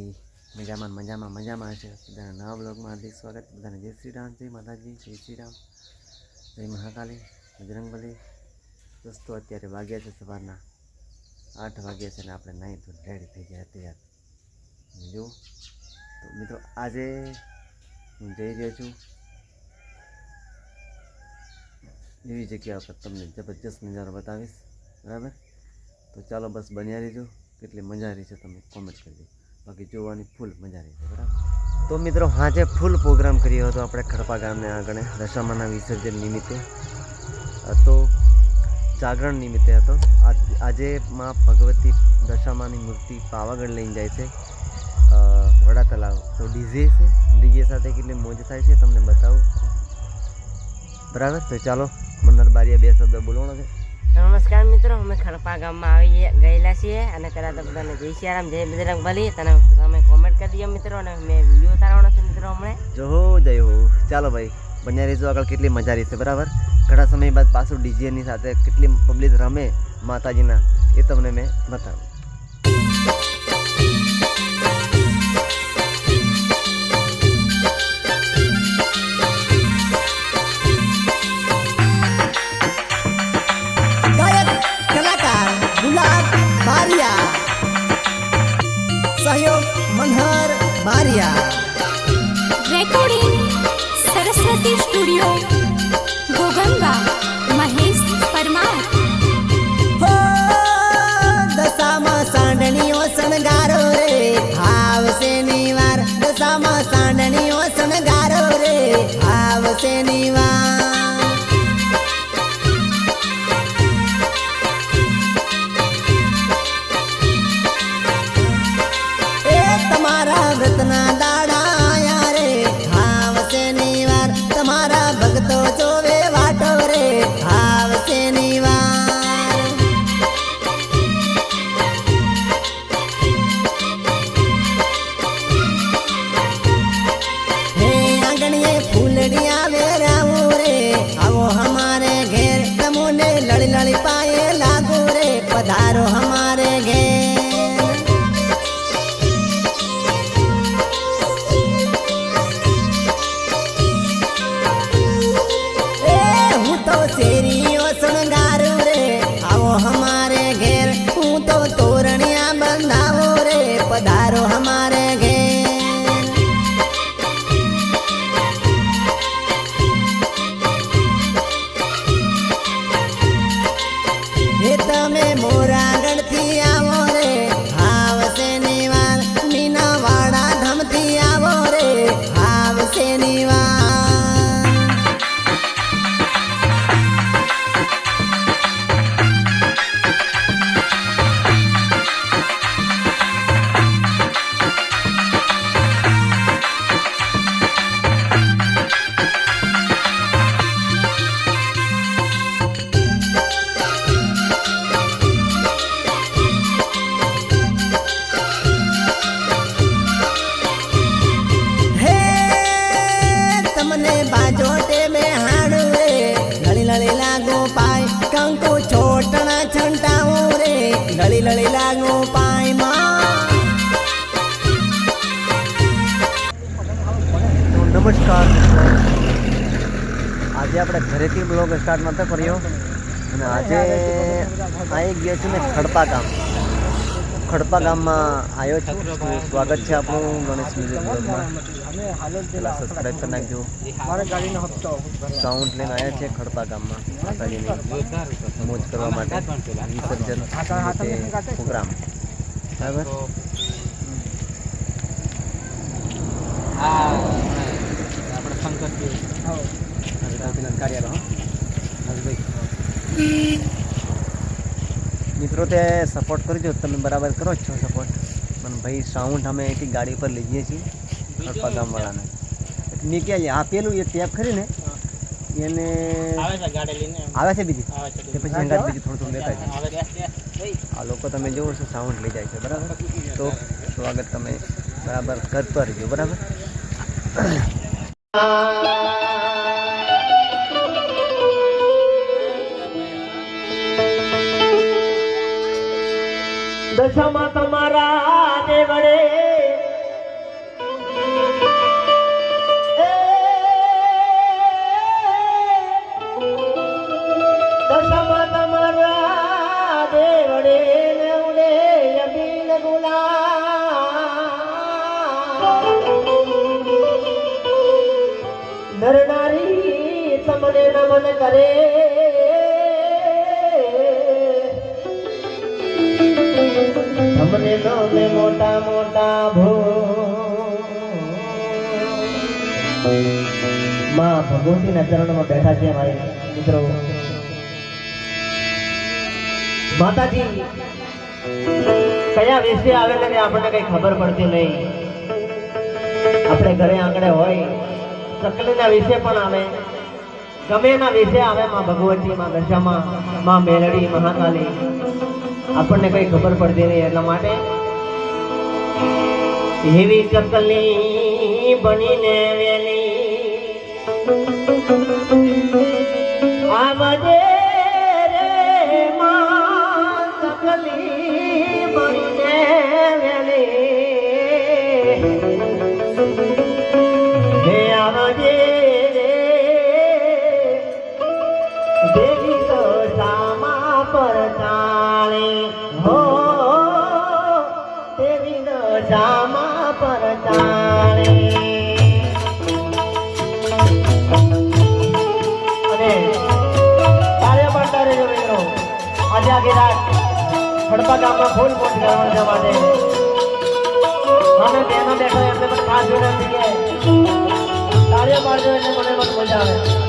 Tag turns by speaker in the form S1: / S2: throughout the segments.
S1: ભાઈ મજામાં હશે. બધાના નવા બ્લોગમાં હાર્દિક સ્વાગત. બધાને જય શ્રી રામ, જય માતાજી, જય શ્રી રામ, જય મહાકાલી, બજરંગબલી. દોસ્તો અત્યારે વાગ્યા છે સવારના 8 વાગ્યા છે ને આપણે નાહી તો રેડી થઈ ગયા તૈયાર. જો તો મિત્રો આજે હું જઈ રહ્યો છું એવી જગ્યા પર, તમને જબરજસ્ત નજારો બતાવીશ. બરાબર, તો ચાલો બસ બન્યા રહીજો. કેટલી મજા રહી છે તમે કોમેન્ટ કરજો, બાકી જોવાની ફૂલ મજા રહી છે. બરાબર, તો મિત્રો આજે ફૂલ પ્રોગ્રામ કર્યો હતો આપણે ખડપા ગામને આગળ દશામાના વિસર્જન નિમિત્તે હતો, જાગરણ નિમિત્તે હતો. આજે માં ભગવતી દશામાની મૂર્તિ પાવાગઢ લઈને જાય છે વડા તલાવ. તો ડીજે સાથે કેટલી મોજ થાય છે તમને બતાવું. બરાબર, તો ચાલો મન્નર બારીયા બે શબ્દ બોલવાનો છે.
S2: નમસ્કાર મિત્રો, અમે ખડપા ગામમાં આવી ગયેલા છીએ અને પહેલાં તો બધાને જય શ્રી રામ, જય બજરંગબલી. તમે કોમેન્ટ કરી દો મિત્રો, અને મેં વિડીયો ઉતારવાનો છે મિત્રો હમણાં.
S1: જય હો. ચાલો ભાઈ બન્યા રહીશું, આગળ કેટલી મજા રહી છે. બરાબર, ઘણા સમય બાદ પાછું ડીજેની સાથે કેટલી પબ્લિક રમે માતાજીના એ તમને મેં બતાવું.
S3: सहयोग मनहर बारिया,
S4: रेकॉर्डिंग सरस्वती स्टूडियो गोगंगा, महेश परमार.
S3: हो दशामा सांडणीओ शणगारो रे आवसे निवार, दशामा सांडणीओ शणगारो रे आवसे निवार. તમારા વ્રતના દાડા આયા રે આવશે નિવાર, તમારા ભક્તો જોવે વાટો રે આવશે નિવાર. હે આંગણીએ ફૂલડિયા વેરાવું રે આવો હમારે ઘેર, તમુને લળી લળી પાયે લાગુ રે પધારો હમારે ઘેર. શેરીઓ શણગારું રે આવો હમારે ઘેર, હું તો તોરણિયા બંધાવો રે પધારો હમારે ઘેર. હે તમે મોરાગઢથી આવો રે આવશે નિવાર, મીનાવાડા ધામથી આવો રે આવશે નિવાર. बाजोटे में हाड़ू रे लड़ी लड़ी लागो पाय, कंकु छोटना छंटाऊ रे लड़ी लड़ी लागो पाय मां.
S1: નમસ્કાર, આજે આપણે ઘરેથી બ્લોગ સ્ટાર્ટ નહોતો કર્યો અને આજે આવી ગયા છું ને ખડપા ગામ. ખડપા ગામમાં આવ્યો છું. સ્વાગત છે આપણું ગણેશ મ્યુઝિક બ્લોગમાં. પેલા સબસ્ક્રાઈબ કરી નાખજો. સાઉન્ડ લઈને આવ્યા છે ખડપા ગામમાં માતાજીની મોજ કરવા માટે વિસર્જન પ્રોગ્રામ. બરાબર, મિત્રો તે સપોર્ટ કરજો, તમે બરાબર કરો જ છો સપોર્ટ. પણ ભાઈ સાઉન્ડ અમે અહીંથી ગાડી પર લઈ જઈએ છીએ ખડપા ગામવાળાને. મેં ક્યાં આ પેલું એ ટેપ ખરી ને એને આવે છે બીજી, તે પછી અંગાત બીજી થોડું લેતા છે. આ લોકો તમે જોવો છો સાઉન્ડ લઈ જાય છે. બરાબર, તો સ્વાગત તમે બરાબર કરતો રહેજો. બરાબર,
S3: દશામાં તમારા દેવડે ધરનારી તમને નમન કરે તમને નમે મોટા મોટા ભો માં ભગવતીના ચરણમાં બેઠા છે મારી મિત્રો માતાજી કયા વિશે આવે છે કે આપણને કઈ ખબર પડતી નહીં આપણે ઘરે આંગણે હોય ચકલીના વિશે પણ આવે ગમે એના વિશે આવે માં ભગવતી માં દશામાં માં મેલડી મહાકાલી આપણને કઈ ખબર પડતી નહીં એટલા માટે એવી ચકલી બનીને વેલી આવજે રે માં ચકલી બનીને વેલી હે આવજે રે દેવી તો સામા પર ચાલે હો દેવી તો સામા પર ચાલે અને કાર્ય પડતા રહેજો મિત્રો આજે આખી રાત ખડપા ગામમાં ફૂલ પોટ કરવાનું જવા દે અમે બેનો બેઠો એમને પણ ખાસ વિનંતી કે કાર્ય પાડજો એટલે મને પણ મજા આવે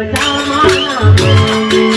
S3: જામાના